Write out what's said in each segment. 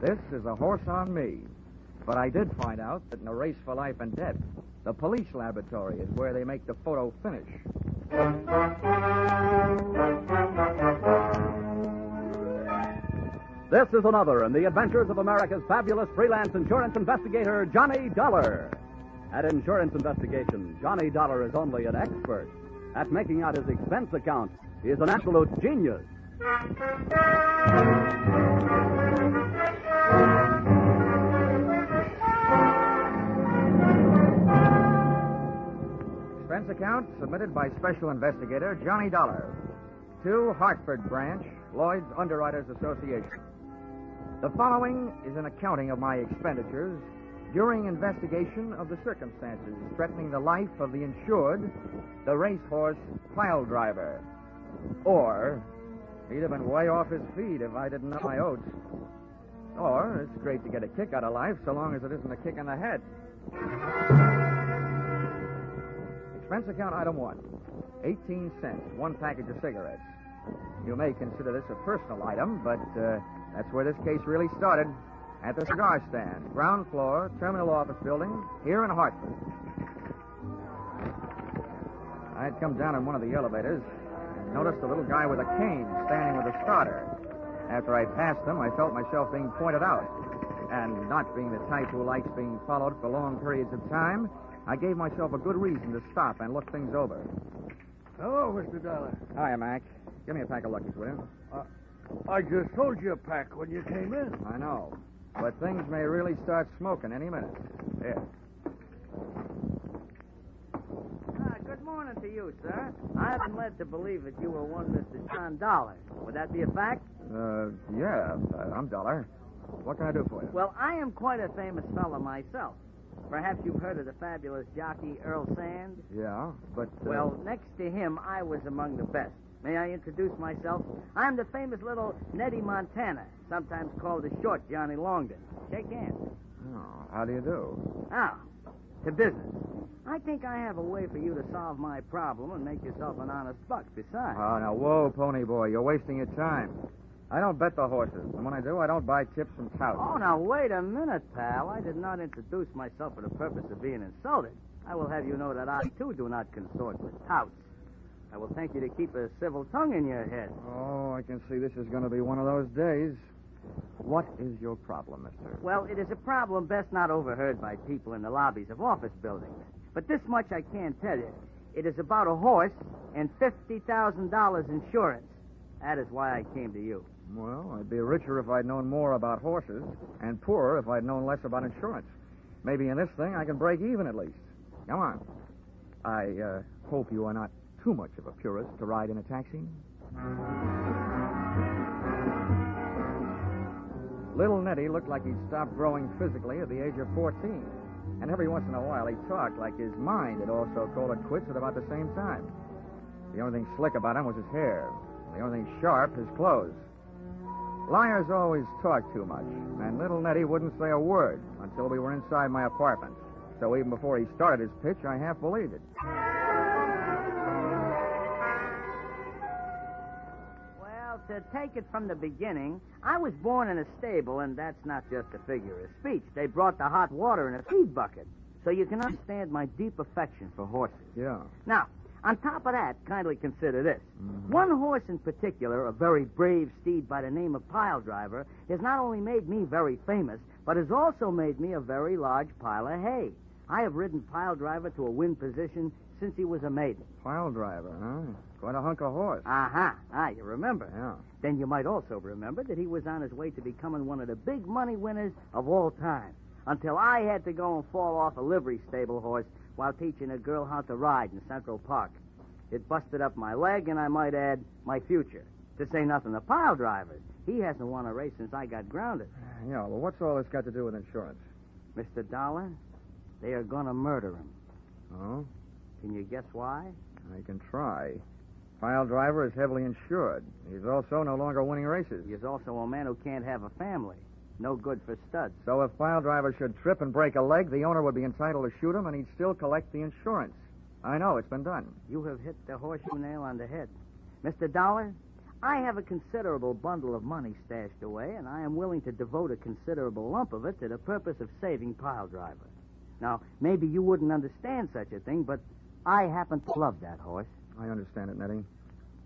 This is a horse on me. But I did find out that in a race for life and death, the police laboratory is where they make the photo finish. This is another in the adventures of America's fabulous freelance insurance investigator, Johnny Dollar. At Insurance Investigation, Johnny Dollar is only an expert. At making out his expense account, he is an absolute genius. Expense account submitted by Special Investigator Johnny Dollar to Hartford Branch, Lloyd's Underwriters Association. The following is an accounting of my expenditures during investigation of the circumstances threatening the life of the insured, the Racehorse Piledriver. Or, he'd have been way off his feet if I didn't know my oats. Or, it's great to get a kick out of life so long as it isn't a kick in the head. Expense account item 1, 18 cents, one package of cigarettes. You may consider this a personal item, but that's where this case really started. At the cigar stand, ground floor, terminal office building, here in Hartford. I had come down in one of the elevators and noticed a little guy with a cane standing with a starter. After I passed him, I felt myself being pointed out. And not being the type who likes being followed for long periods of time, I gave myself a good reason to stop and look things over. Hello, Mr. Dollar. Hiya, Mac. Give me a pack of Luckies, will you? I just sold you a pack when you came in. I know. But things may really start smoking any minute. Here. Good morning to you, sir. I've been led to believe that you were one Mr. John Dollar. Would that be a fact? Yeah. I'm Dollar. What can I do for you? Well, I am quite a famous fellow myself. Perhaps you've heard of the fabulous jockey Earl Sand? Yeah, but... Well, next to him, I was among the best. May I introduce myself? I'm the famous little Nettie Montana, sometimes called the short Johnny Longden. Shake hands. Oh, how do you do? Now, to business. I think I have a way for you to solve my problem and make yourself an honest buck besides. Oh, now, whoa, pony boy. You're wasting your time. I don't bet the horses. And when I do, I don't buy tips from touts. Oh, now, wait a minute, pal. I did not introduce myself for the purpose of being insulted. I will have you know that I, too, do not consort with touts. I will thank you to keep a civil tongue in your head. Oh, I can see this is going to be one of those days. What is your problem, mister? Well, it is a problem best not overheard by people in the lobbies of office buildings. But this much I can tell you. It is about a horse and $50,000 insurance. That is why I came to you. Well, I'd be richer if I'd known more about horses, and poorer if I'd known less about insurance. Maybe in this thing I can break even at least. Come on. I hope you are not too much of a purist to ride in a taxi. Little Nettie looked like he'd stopped growing physically at the age of 14. And every once in a while he talked like his mind had also called it quits at about the same time. The only thing slick about him was his hair. The only thing sharp, his clothes. Liars always talk too much, and little Nettie wouldn't say a word until we were inside my apartment. So even before he started his pitch, I half believed it. Well, to take it from the beginning, I was born in a stable, and that's not just a figure of speech. They brought the hot water in a feed bucket, so you can understand my deep affection for horses. Yeah. Now, on top of that, kindly consider this. Mm-hmm. One horse in particular, a very brave steed by the name of Piledriver, has not only made me very famous, but has also made me a very large pile of hay. I have ridden Piledriver to a win position since he was a maiden. Piledriver, huh? Quite a hunk of horse. Uh-huh. You remember. Yeah. Then you might also remember that he was on his way to becoming one of the big money winners of all time, until I had to go and fall off a livery stable horse while teaching a girl how to ride in Central Park. It busted up my leg, and I might add, my future. To say nothing of Piledriver. He hasn't won a race since I got grounded. Yeah, well, what's all this got to do with insurance? Mr. Dollar, they are going to murder him. Oh? Can you guess why? I can try. Piledriver is heavily insured. He's also no longer winning races. He is also a man who can't have a family. No good for studs. So if Piledriver should trip and break a leg, the owner would be entitled to shoot him, and he'd still collect the insurance. I know, it's been done. You have hit the horseshoe nail on the head. Mr. Dollar, I have a considerable bundle of money stashed away, and I am willing to devote a considerable lump of it to the purpose of saving Piledriver. Now, maybe you wouldn't understand such a thing, but I happen to love that horse. I understand it, Nettie.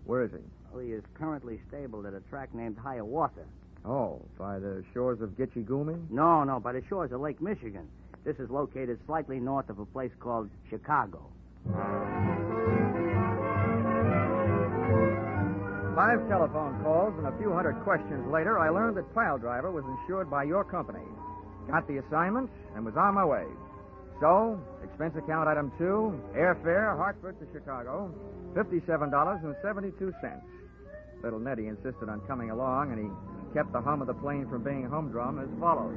Where is he? Well, he is currently stabled at a track named Hiawatha. Oh, by the shores of Gitche Gumee? No, by the shores of Lake Michigan. This is located slightly north of a place called Chicago. 5 telephone calls and a few hundred questions later, I learned that Piledriver was insured by your company. Got the assignment and was on my way. So, expense account item 2, airfare, Hartford to Chicago, $57.72. Little Nettie insisted on coming along, and he kept the hum of the plane from being humdrum as follows.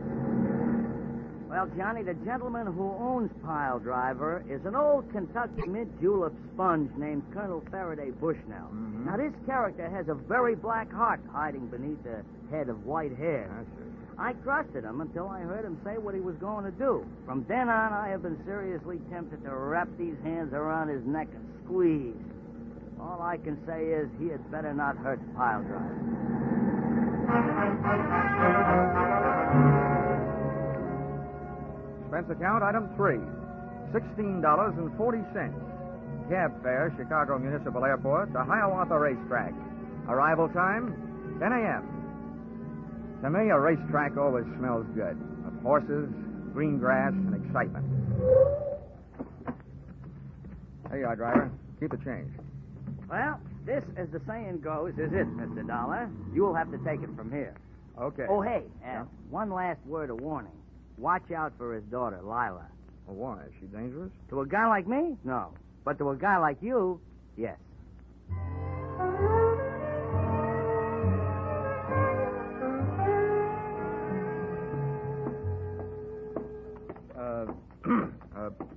Well, Johnny, the gentleman who owns Piledriver is an old Kentucky mint-julep sponge named Colonel Faraday Bushnell. Mm-hmm. Now, this character has a very black heart hiding beneath a head of white hair. I see. I trusted him until I heard him say what he was going to do. From then on, I have been seriously tempted to wrap these hands around his neck and squeeze. All I can say is he had better not hurt Piledriver. Expense account item 3, $16.40. Cab fare, Chicago Municipal Airport to Hiawatha Racetrack. Arrival time, 10 a.m. To me, a racetrack always smells good, of horses, green grass, and excitement. There you are, driver. Keep the change. Well, this, as the saying goes, is it, Mr. Dollar. You'll have to take it from here. Okay. Oh, hey, one last word of warning. Watch out for his daughter, Lila. Well, why? Is she dangerous? To a guy like me? No. But to a guy like you, yes.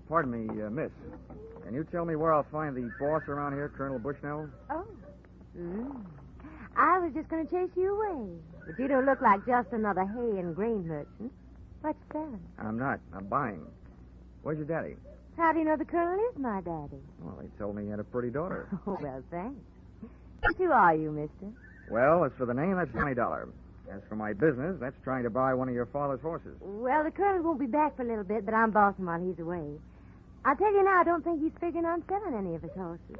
Pardon me, miss. Can you tell me where I'll find the boss around here, Colonel Bushnell? Oh. I was just going to chase you away. But you don't look like just another hay and grain merchant. What you selling? I'm not. I'm buying. Where's your daddy? How do you know the colonel is my daddy? Well, he told me he had a pretty daughter. Oh, well, thanks. Who are you, mister? Well, as for the name, that's $20. As for my business, that's trying to buy one of your father's horses. Well, the colonel won't be back for a little bit, but I'm bossing while he's away. I'll tell you now, I don't think he's figuring on selling any of his horses.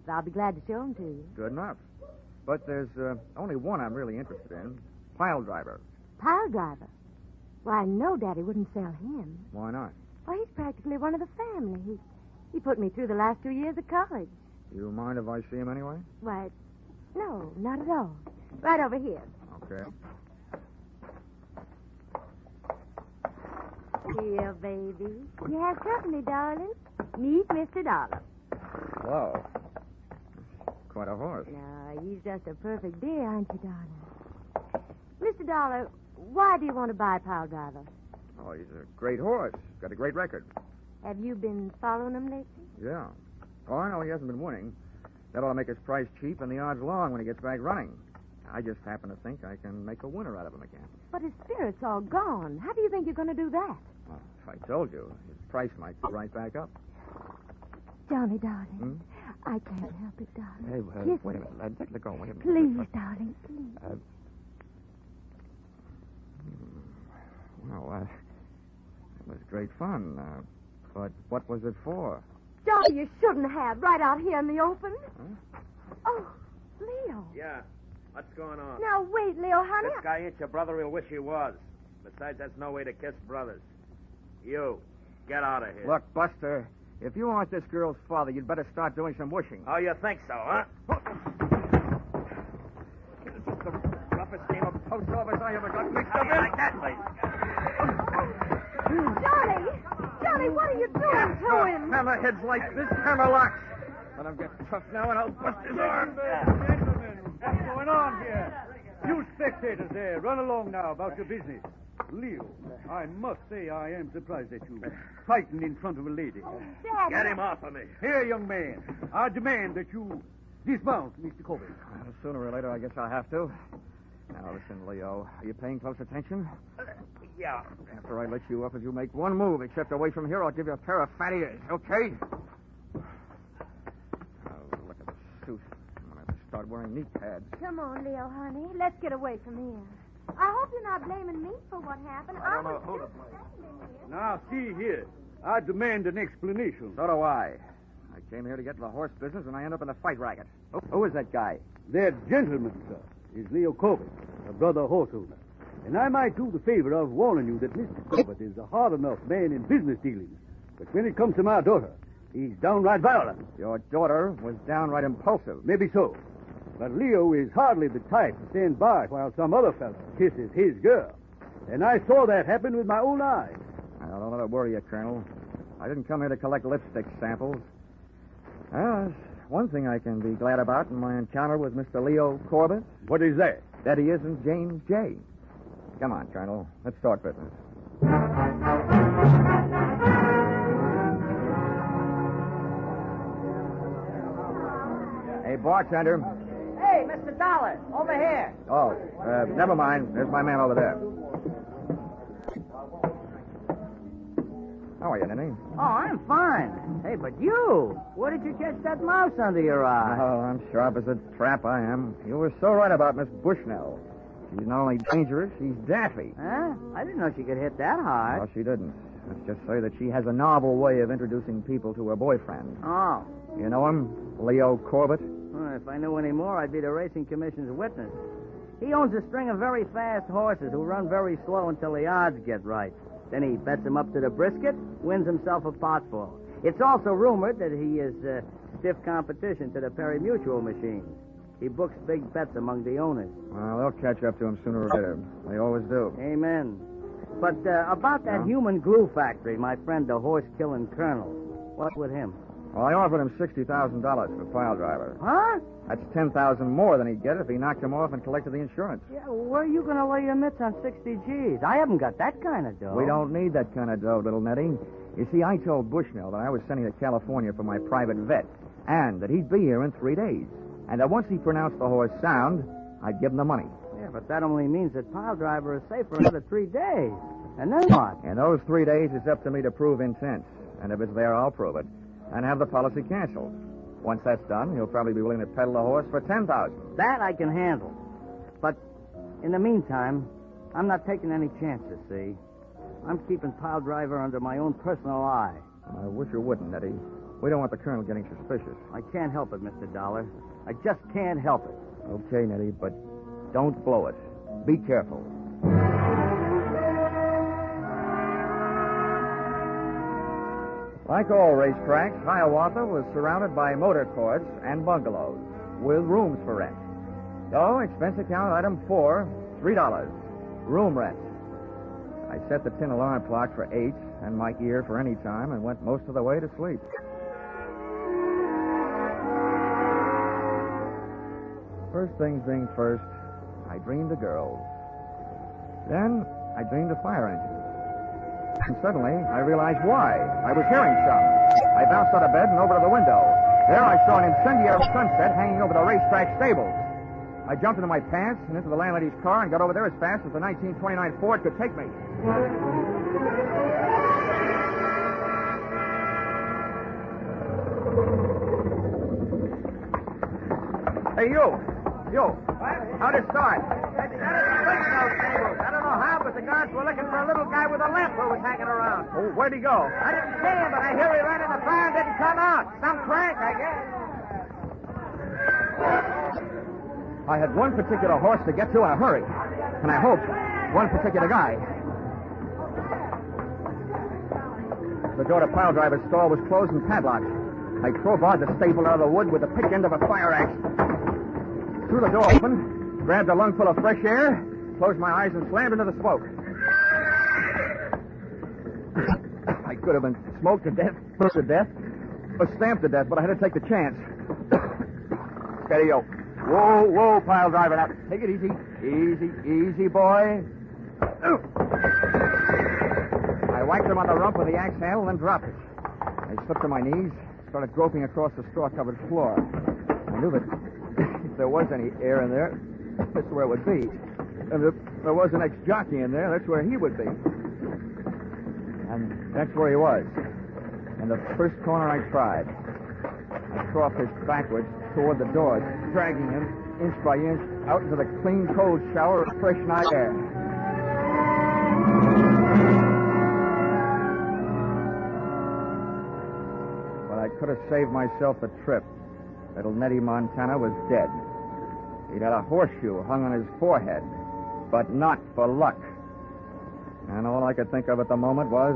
So I'll be glad to show them to you. Good enough. But there's only one I'm really interested in. Piledriver. Piledriver? Why, no, Daddy wouldn't sell him. Why not? Well, he's practically one of the family. He put me through the last 2 years of college. You mind if I see him anyway? Why, no, not at all. Right over here. Okay. Here, baby. You have company, darling. Meet Mr. Dollar. Whoa. Quite a horse. No, he's just a perfect dear, aren't you, darling? Mr. Dollar, why do you want to buy Piledriver? Oh, he's a great horse. Got a great record. Have you been following him lately? Yeah. Oh, I know he hasn't been winning. That ought to make his price cheap and the odds long when he gets back running. I just happen to think I can make a winner out of him again. But his spirit's all gone. How do you think you're going to do that? Well, if I told you, his price might go right back up. Johnny, darling, I can't help it, darling. Hey, wait a minute. Let go. Wait a minute. Please, darling, please. Well, it was great fun. But what was it for? Johnny, you shouldn't have, right out here in the open. Huh? Oh, Leo. Yeah. What's going on? Now, wait, Leo, honey. This guy ain't your brother. He'll wish he was. Besides, that's no way to kiss brothers. You, get out of here. Look, Buster, if you aren't this girl's father, you'd better start doing some wishing. Oh, you think so, huh? This is the roughest game of post office I ever got mixed How up do you in. like that, mate? Johnny, what are you doing to him? Hammerheads like this, hammerlocks. Let him get tough now, and I'll bust his arm. Gentlemen, what's going on here? You spectators there, run along now about your business. Leo, I must say I am surprised at you fighting in front of a lady. Daddy. Get him off of me. Here, young man, I demand that you dismount Mr. Colby. Well, sooner or later, I guess I'll have to. Now, listen, Leo. Are you paying close attention? Yeah. After I let you up, if you make one move except away from here, I'll give you a pair of fat ears, okay? Oh, look at the suit. I'm going to have to start wearing knee pads. Come on, Leo, honey. Let's get away from here. I hope you're not blaming me for what happened. I don't know was who to just blame. standing here. Now, see here. I demand an explanation. So do I. I came here to get to the horse business, and I end up in a fight racket. Who is that guy? That gentleman, sir, is Leo Corbett, a brother horse owner. And I might do the favor of warning you that Mr. Corbett is a hard enough man in business dealings. But when it comes to my daughter, he's downright violent. Your daughter was downright impulsive. Maybe so. But Leo is hardly the type to stand by while some other fellow kisses his girl. And I saw that happen with my own eyes. Well, don't let it worry you, Colonel. I didn't come here to collect lipstick samples. Well, there's one thing I can be glad about in my encounter with Mr. Leo Corbett. What is that? That he isn't James J. Come on, Colonel. Let's start business. Hey, bartender. Hey, Mr. Dollar, over here. Oh, never mind. There's my man over there. How are you, Nenny? Oh, I'm fine. Hey, but you, where did you catch that mouse under your eye? Oh, I'm sharp as a trap, I am. You were so right about Miss Bushnell. She's not only dangerous, she's daffy. Huh? I didn't know she could hit that hard. Well, she didn't. Let's just say that she has a novel way of introducing people to her boyfriend. Oh. You know him? Leo Corbett? Well, if I knew any more, I'd be the racing commission's witness. He owns a string of very fast horses who run very slow until the odds get right. Then he bets them up to the brisket, wins himself a potful. It's also rumored that he is stiff competition to the Perry Mutual machines. He books big bets among the owners. Well, they'll catch up to him sooner or later. They always do. Amen. But about that human glue factory, my friend, the horse-killing colonel, what's with him? Well, I offered him $60,000 for Piledriver. Huh? That's $10,000 more than he'd get if he knocked him off and collected the insurance. Yeah, where are you going to lay your mitts on 60 G's? I haven't got that kind of dough. We don't need that kind of dough, little Nettie. You see, I told Bushnell that I was sending to California for my private vet, and that he'd be here in 3 days. And that once he pronounced the horse sound, I'd give him the money. Yeah, but that only means that Piledriver is safe for another 3 days. And then what? In those 3 days, it's up to me to prove intent. And if it's there, I'll prove it. And have the policy canceled. Once that's done, he'll probably be willing to peddle the horse for $10,000. That I can handle. But in the meantime, I'm not taking any chances, see? I'm keeping Piledriver under my own personal eye. I wish you wouldn't, Nettie. We don't want the colonel getting suspicious. I can't help it, Mr. Dollar. I just can't help it. Okay, Nettie, but don't blow it. Be careful. Like all racetracks, Hiawatha was surrounded by motor courts and bungalows with rooms for rent. So, expense account item 4, $3. Room rent. I set the tin alarm clock for 8 and my ear for any time and went most of the way to sleep. First things being first, I dreamed of girls. Then I dreamed of fire engines. And suddenly, I realized why. I was hearing some. I bounced out of bed and over to the window. There I saw an incendiary sunset hanging over the racetrack stables. I jumped into my pants and into the landlady's car and got over there as fast as the 1929 Ford could take me. Hey, you. How'd it start? I don't know how, but the guards were looking for a little guy with a lamp who was hanging around. Oh, where'd he go? I didn't see him, but I hear he ran in the fire and didn't come out. Some crank, I guess. I had one particular horse to get to in a hurry. And I hoped one particular guy. The door to Piledriver's stall was closed and padlocked. I crowbarred the stable out of the wood with the pick end of a fire axe. Threw the door open, grabbed a lungful of fresh air, closed my eyes, and slammed into the smoke. I could have been smoked to death, burnt to death, or stamped to death, but I had to take the chance. Steady-o. Whoa, Piledriver. Now, take it easy. Easy, boy. I whacked him on the rump with the axe handle, then dropped it. I slipped to my knees, started groping across the straw-covered floor. I knew that if there was any air in there, that's where it would be. And if there was an ex-jockey in there, that's where he would be. And that's where he was. In the first corner I tried. I crossed this backwards, toward the door, dragging him, inch by inch, out into the clean, cold shower of fresh night air. But I could have saved myself the trip. Little Nettie Montana was dead. He'd had a horseshoe hung on his forehead, but not for luck. And all I could think of at the moment was,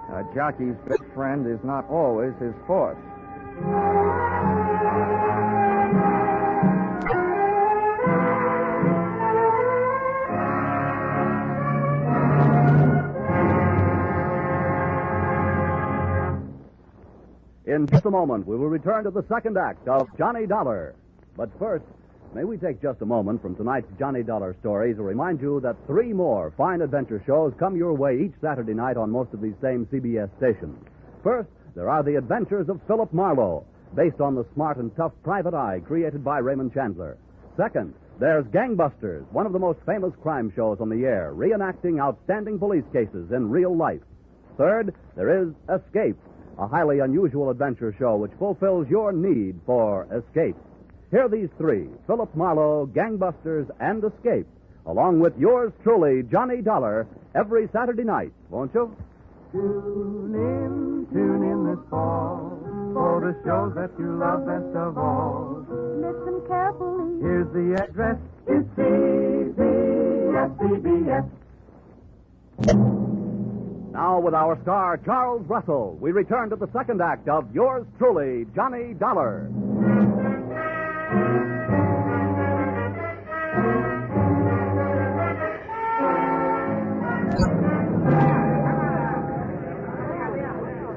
a jockey's best friend is not always his horse. In just a moment, we will return to the second act of Johnny Dollar. But first, may we take just a moment from tonight's Johnny Dollar story to remind you that 3 more fine adventure shows come your way each Saturday night on most of these same CBS stations. First, there are The Adventures of Philip Marlowe, based on the smart and tough Private Eye created by Raymond Chandler. Second, there's Gangbusters, one of the most famous crime shows on the air, reenacting outstanding police cases in real life. Third, there is Escape, a highly unusual adventure show which fulfills your need for escape. Hear these 3, Philip Marlowe, Gangbusters, and Escape, along with yours truly, Johnny Dollar, every Saturday night, won't you? Tune in this fall for the shows that you love best of all. Listen carefully. Here's the address. It's CBS. Now, with our star, Charles Russell, we return to the second act of yours truly, Johnny Dollar.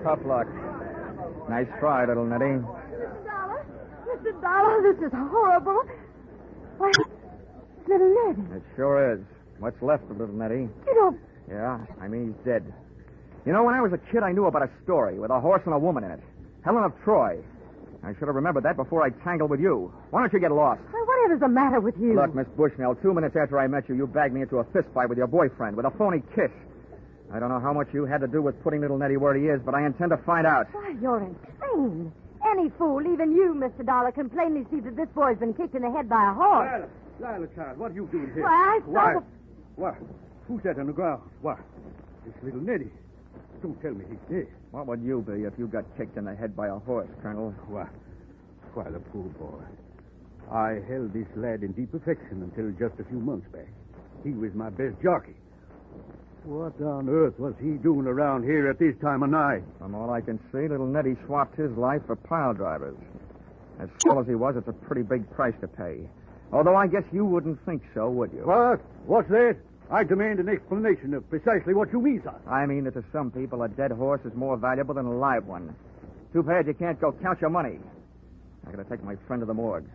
Tough luck. Nice try, little Nettie. Mr. Dollar, this is horrible. Why, it's little Ned. It sure is. What's left of little Nettie? You don't... Yeah, I mean, he's dead. You know, when I was a kid, I knew about a story with a horse and a woman in it. Helen of Troy. I should have remembered that before I tangled with you. Why don't you get lost? Why, whatever's the matter with you? Look, Miss Bushnell, 2 minutes after I met you, you bagged me into a fist fight with your boyfriend with a phony kiss. I don't know how much you had to do with putting little Nettie where he is, but I intend to find out. Why, you're insane. Any fool, even you, Mr. Dollar, can plainly see that this boy's been kicked in the head by a horse. Lila, child, what are you doing here? Why, I saw the... What? Who's that on the ground? What? It's little Nettie. Don't tell me he's dead. What would you be if you got kicked in the head by a horse, Colonel? Why, the poor boy. I held this lad in deep affection until just a few months back. He was my best jockey. What on earth was he doing around here at this time of night? From all I can see, little Nettie swapped his life for Piledriver's. As swell as he was, it's a pretty big price to pay. Although I guess you wouldn't think so, would you? What? What's that? I demand an explanation of precisely what you mean, son. I mean that to some people, a dead horse is more valuable than a live one. Too bad you can't go count your money. I gotta take my friend to the morgue.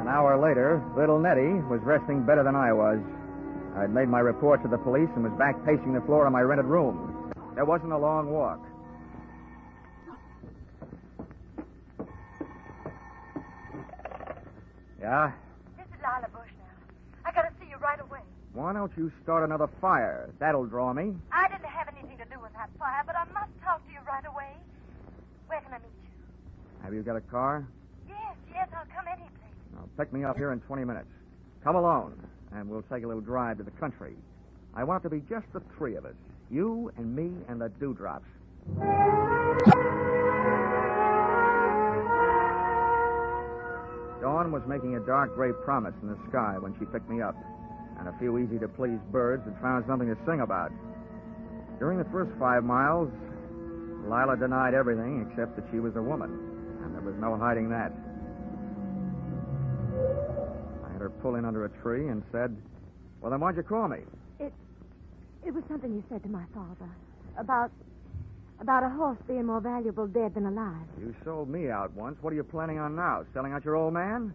An hour later, little Nettie was resting better than I was. I'd made my report to the police and was back pacing the floor of my rented room. There wasn't a long walk. Yeah? This is Lila Bushnell. I gotta see you right away. Why don't you start another fire? That'll draw me. I didn't have anything to do with that fire, but I must talk to you right away. Where can I meet you? Have you got a car? Yes, I'll come any place. Now, pick me up here in 20 minutes. Come alone, and we'll take a little drive to the country. I want it to be just the 3 of us. You and me and the dewdrops. Dawn was making a dark gray promise in the sky when she picked me up, and a few easy-to-please birds had found something to sing about. During the first 5 miles, Lila denied everything except that she was a woman, and there was no hiding that. I had her pull in under a tree and said, "Well, then why'd you call me?" It was something you said to my father about a horse being more valuable dead than alive. You sold me out once. What are you planning on now? Selling out your old man?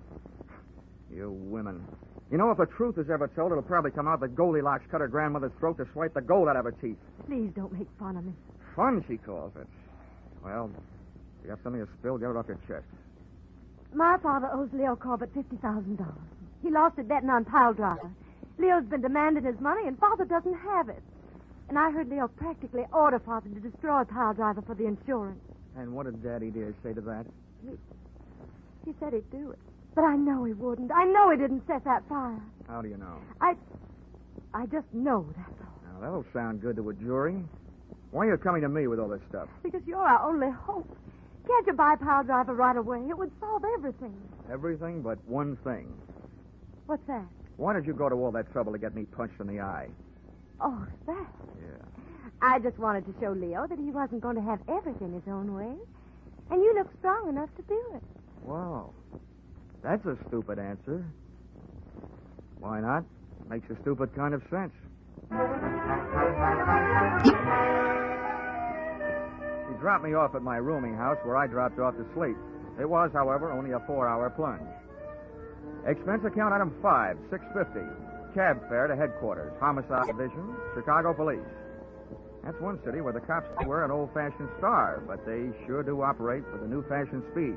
You women. You know, if the truth is ever told, it'll probably come out that Goldilocks cut her grandmother's throat to swipe the gold out of her teeth. Please don't make fun of me. Fun, she calls it. Well, if you got something to spill, get it off your chest. My father owes Leo Corbett $50,000. He lost it betting on Piledriver. Leo's been demanding his money, and Father doesn't have it. And I heard Leo practically order Father to destroy Piledriver for the insurance. And what did Daddy dear say to that? He said he'd do it. But I know he wouldn't. I know he didn't set that fire. How do you know? I just know, that's all. Now, that'll sound good to a jury. Why are you coming to me with all this stuff? Because you're our only hope. Can't you buy Piledriver right away? It would solve everything. Everything but one thing. What's that? Why did you go to all that trouble to get me punched in the eye? Oh, that. Yeah. I just wanted to show Leo that he wasn't going to have everything his own way. And you look strong enough to do it. Wow. That's a stupid answer. Why not? Makes a stupid kind of sense. She dropped me off at my rooming house where I dropped off to sleep. It was, however, only a 4-hour plunge. Expense account item 5, $6.50. Cab fare to headquarters, Homicide Division, Chicago Police. That's one city where the cops wear an old-fashioned star, but they sure do operate with a new-fashioned speed.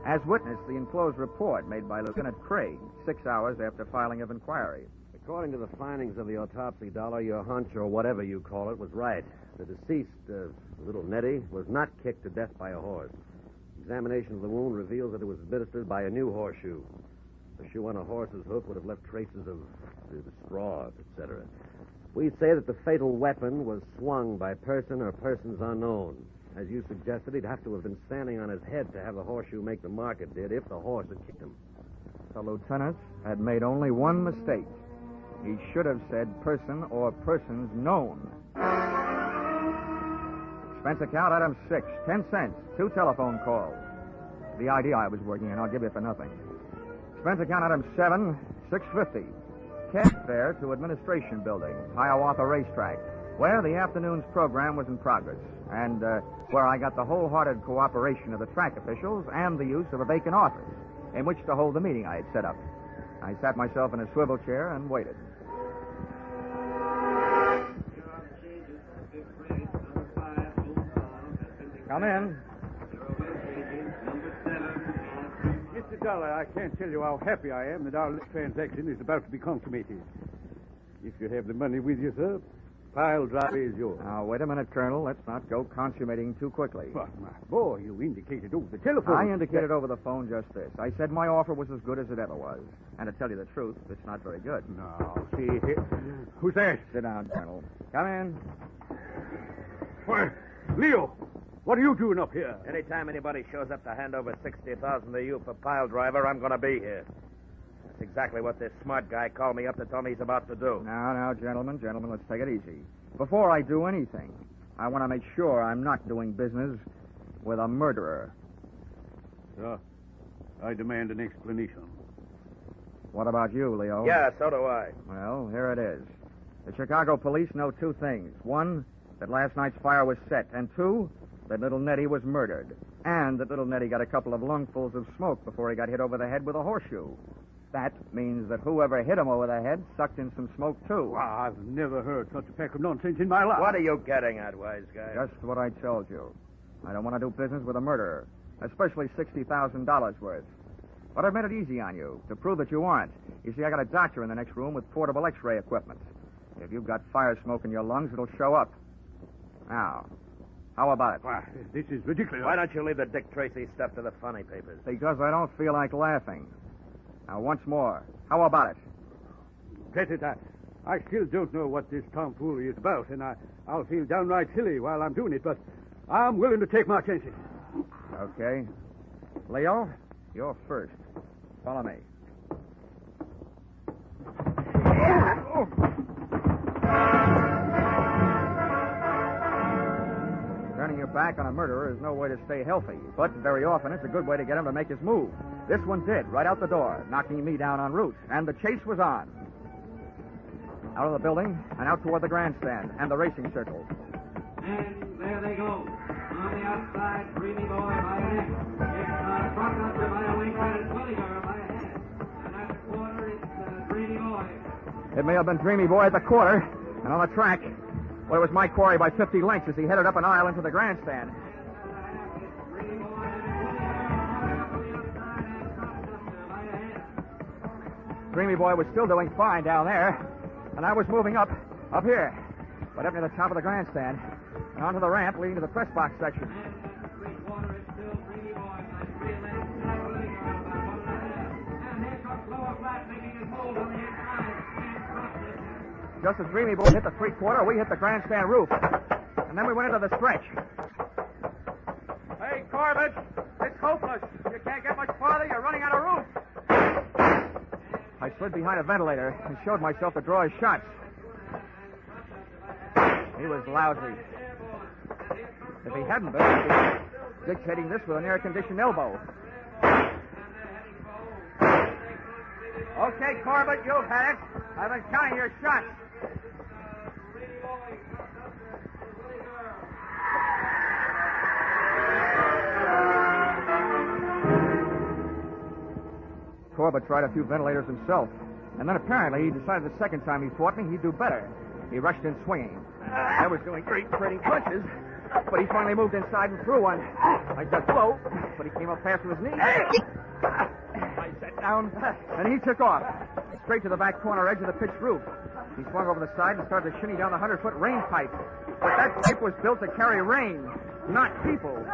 As witnessed the enclosed report made by Lieutenant Craig 6 hours after filing of inquiry. According to the findings of the autopsy, Dollar, your hunch, or whatever you call it, was right. The deceased, little Nettie, was not kicked to death by a horse. Examination of the wound reveals that it was administered by a new horseshoe. The shoe on a horse's hoof would have left traces of straw, etc. We'd say that the fatal weapon was swung by person or persons unknown. As you suggested, he'd have to have been standing on his head to have the horseshoe make the mark it did if the horse had kicked him. The lieutenant had made only one mistake. He should have said person or persons known. Expense account item 6, 10 cents, 2 telephone calls. The idea I was working on, I'll give you for nothing. Expense account item 7, $6.50. Cab fare to Administration Building, Hiawatha Racetrack, where the afternoon's program was in progress, and where I got the wholehearted cooperation of the track officials and the use of a vacant office in which to hold the meeting I had set up. I sat myself in a swivel chair and waited. Come in. Mr. Dollar, I can't tell you how happy I am that our transaction is about to be consummated. If you have the money with you, sir, Piledriver is yours. Now, wait a minute, Colonel. Let's not go consummating too quickly. But, my boy, you indicated over the telephone. I indicated over the phone just this. I said my offer was as good as it ever was. And to tell you the truth, it's not very good. No, see here. Who's that? Sit down, Colonel. Come in. Why, Leo, what are you doing up here? Anytime anybody shows up to hand over $60,000 to you for Piledriver, I'm going to be here. That's exactly what this smart guy called me up to tell me he's about to do. Now, gentlemen, let's take it easy. Before I do anything, I want to make sure I'm not doing business with a murderer. Sir, I demand an explanation. What about you, Leo? Yeah, so do I. Well, here it is. The Chicago police know 2 things. 1, that last night's fire was set. And 2, that little Nettie was murdered. And that little Nettie got a couple of lungfuls of smoke before he got hit over the head with a horseshoe. That means that whoever hit him over the head sucked in some smoke, too. Well, I've never heard such a pack of nonsense in my life. What are you getting at, wise guy? Just what I told you. I don't want to do business with a murderer, especially $60,000 worth. But I've made it easy on you to prove that you aren't. You see, I got a doctor in the next room with portable X-ray equipment. If you've got fire smoke in your lungs, it'll show up. Now, how about it? Why, this is ridiculous. Why don't you leave the Dick Tracy stuff to the funny papers? Because I don't feel like laughing. Now, once more, how about it? Get it, I still don't know what this tomfoolery is about, and I'll feel downright silly while I'm doing it, but I'm willing to take my chances. Okay. Leo, you're first. Follow me. Turning your back on a murderer is no way to stay healthy, but very often it's a good way to get him to make his move. This one did, right out the door, knocking me down en route, and the chase was on. Out of the building and out toward the grandstand and the racing circle. And there they go. On the outside, Dreamy Boy by a neck. It's Proctor by a wing, and it's Williger by a head. And at the quarter, it's Dreamy Boy. It may have been Dreamy Boy at the quarter, and on the track, well, it was my quarry by 50 lengths as he headed up an aisle into the grandstand. Dreamy Boy was still doing fine down there, and I was moving up here, but up near the top of the grandstand, and onto the ramp leading to the press box section. flat, making his hold on the inside. Stand crossed. Just as Dreamy Boy hit the three-quarter, we hit the grandstand roof. And then we went into the stretch. Hey, Corbett, it's hopeless. You can't get much farther. You're running out of roof. I slid behind a ventilator and showed myself to draw his shots. He was lousy. If he hadn't been, I'd be dictating this with an air-conditioned elbow. Okay, Corbett, you've had it. I've been counting your shots. Corbett tried a few ventilators himself, and then apparently he decided the second time he fought me, he'd do better. He rushed in swinging. I was doing great trading punches, but he finally moved inside and threw one. I ducked low, but he came up fast with his knee. I sat down, and he took off, straight to the back corner edge of the pitched roof. He swung over the side and started to shinny down the 100-foot rain pipe. But that pipe was built to carry rain, not people.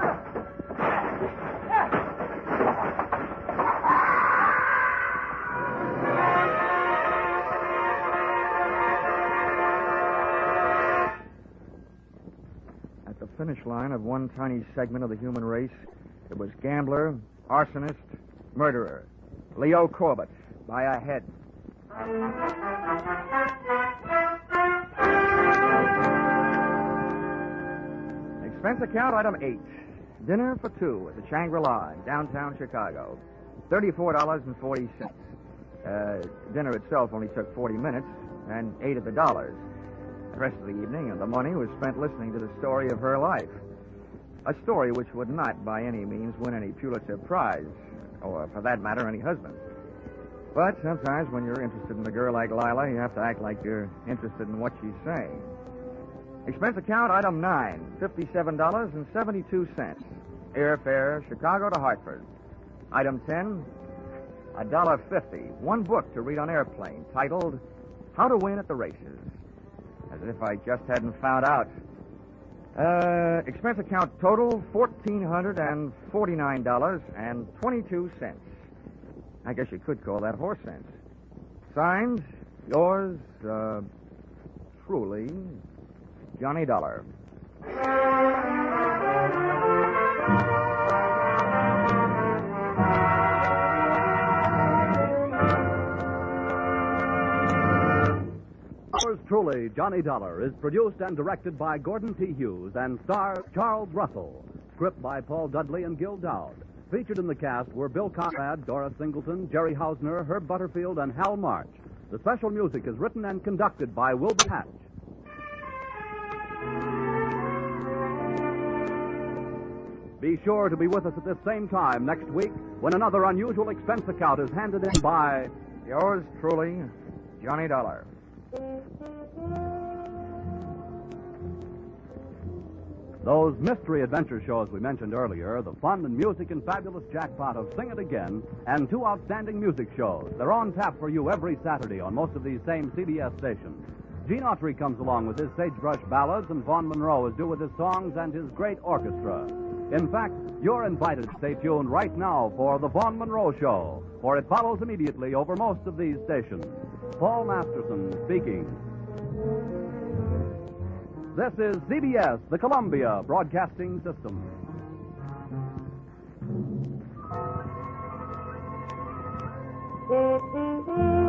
At the finish line of one tiny segment of the human race, it was gambler, arsonist, murderer, Leo Corbett, by a head. Expense account item 8. Dinner for two at the Shangri-La in downtown Chicago. $34.40. Dinner itself only took 40 minutes and 8 of the dollars. The rest of the evening and the money was spent listening to the story of her life. A story which would not by any means win any Pulitzer Prize, or for that matter, any husband. But sometimes when you're interested in a girl like Lila, you have to act like you're interested in what she's saying. Expense account item 9, $57.72. Airfare, Chicago to Hartford. Item 10, $1.50. One book to read on airplane, titled How to Win at the Races. As if I just hadn't found out. Expense account total, $1,449.22. I guess you could call that horse sense. Signed, yours, truly, Johnny Dollar. Yours truly, Johnny Dollar, is produced and directed by Gordon T. Hughes and stars Charles Russell. Script by Paul Dudley and Gil Dowd. Featured in the cast were Bill Conrad, Dora Singleton, Jerry Hausner, Herb Butterfield, and Hal March. The special music is written and conducted by Wilbur Hatch. Be sure to be with us at this same time next week when another unusual expense account is handed in by Yours truly, Johnny Dollar. Those mystery adventure shows we mentioned earlier, the fun and music and fabulous jackpot of Sing It Again, and two outstanding music shows. They're on tap for you every Saturday on most of these same CBS stations. Gene Autry comes along with his Sagebrush Ballads, and Vaughn Monroe is due with his songs and his great orchestra. In fact, you're invited to stay tuned right now for The Vaughn Monroe Show, for it follows immediately over most of these stations. Paul Masterson speaking. This is CBS, the Columbia Broadcasting System. Mm-hmm.